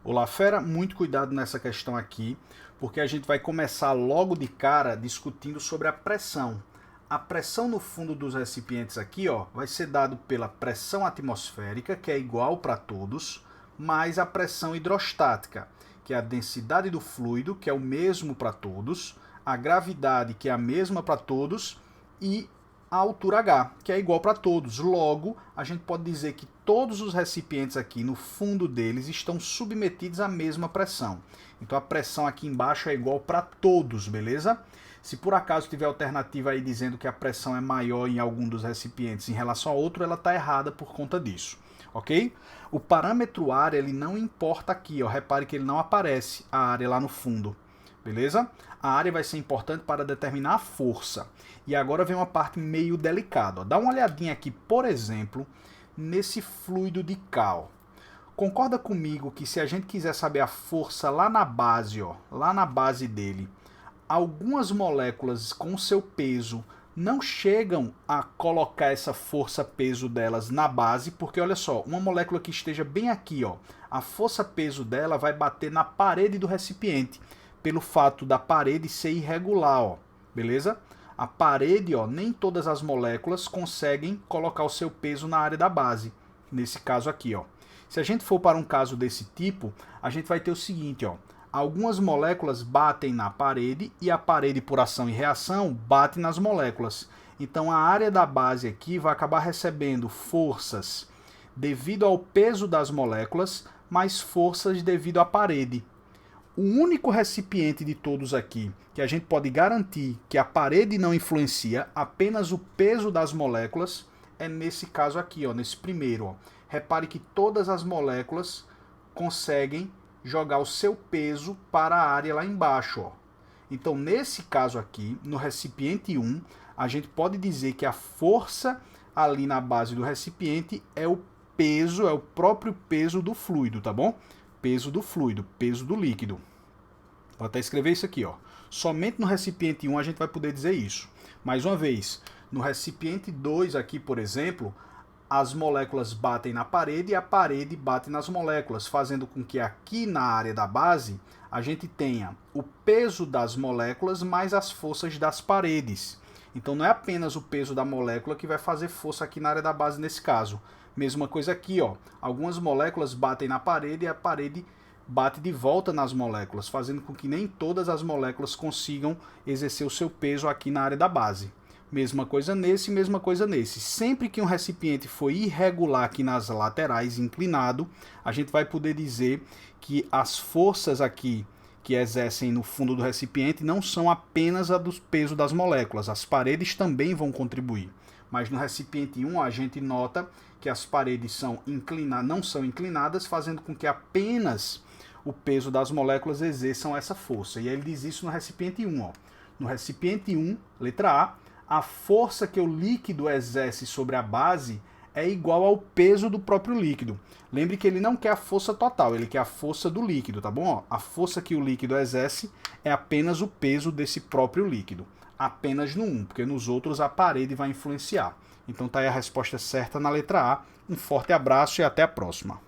Olá, fera, muito cuidado nessa questão aqui, porque a gente vai começar logo de cara discutindo sobre a pressão. A pressão no fundo dos recipientes aqui, ó, vai ser dado pela pressão atmosférica, que é igual para todos, mais a pressão hidrostática, que é a densidade do fluido, que é o mesmo para todos, a gravidade, que é a mesma para todos, e a altura H, que é igual para todos. Logo, a gente pode dizer que todos os recipientes aqui no fundo deles estão submetidos à mesma pressão. Então a pressão aqui embaixo é igual para todos, beleza? Se por acaso tiver alternativa aí dizendo que a pressão é maior em algum dos recipientes em relação a outro, ela está errada por conta disso, ok? O parâmetro área, ele não importa aqui, ó. Repare que ele não aparece, a área lá no fundo. Beleza? A área vai ser importante para determinar a força. E agora vem uma parte meio delicada. Ó. Dá uma olhadinha aqui, por exemplo, nesse fluido de cal. Concorda comigo que se a gente quiser saber a força lá na base, ó, lá na base dele, algumas moléculas com seu peso não chegam a colocar essa força-peso delas na base, porque olha só, uma molécula que esteja bem aqui, ó, a força-peso dela vai bater na parede do recipiente, pelo fato da parede ser irregular, ó, beleza? A parede, ó, nem todas as moléculas conseguem colocar o seu peso na área da base, nesse caso aqui, ó. Se a gente for para um caso desse tipo, a gente vai ter o seguinte, ó, algumas moléculas batem na parede e a parede, por ação e reação, bate nas moléculas. Então a área da base aqui vai acabar recebendo forças devido ao peso das moléculas, mais forças devido à parede. O único recipiente de todos aqui que a gente pode garantir que a parede não influencia, apenas o peso das moléculas, é nesse caso aqui, ó, nesse primeiro. Ó. Repare que todas as moléculas conseguem jogar o seu peso para a área lá embaixo. Ó. Então, nesse caso aqui, no recipiente 1, a gente pode dizer que a força ali na base do recipiente é o peso, é o próprio peso do fluido, tá bom? Peso do fluido, peso do líquido. Vou até escrever isso aqui, ó. Somente no recipiente 1 a gente vai poder dizer isso. Mais uma vez, no recipiente 2 aqui, por exemplo, as moléculas batem na parede e a parede bate nas moléculas, fazendo com que aqui na área da base a gente tenha o peso das moléculas mais as forças das paredes. Então não é apenas o peso da molécula que vai fazer força aqui na área da base nesse caso. Mesma coisa aqui, ó. Algumas moléculas batem na parede e a parede bate de volta nas moléculas, fazendo com que nem todas as moléculas consigam exercer o seu peso aqui na área da base. Mesma coisa nesse, mesma coisa nesse. Sempre que um recipiente for irregular aqui nas laterais, inclinado, a gente vai poder dizer que as forças aqui que exercem no fundo do recipiente não são apenas a do peso das moléculas, as paredes também vão contribuir. Mas no recipiente 1 a gente nota que as paredes não são inclinadas, fazendo com que apenas o peso das moléculas exerçam essa força. E ele diz isso no recipiente 1. Ó. No recipiente 1, letra A força que o líquido exerce sobre a base é igual ao peso do próprio líquido. Lembre que ele não quer a força total, ele quer a força do líquido, tá bom? Ó, a força que o líquido exerce é apenas o peso desse próprio líquido. Apenas no 1, porque nos outros a parede vai influenciar. Então tá aí a resposta certa na letra A. Um forte abraço e até a próxima.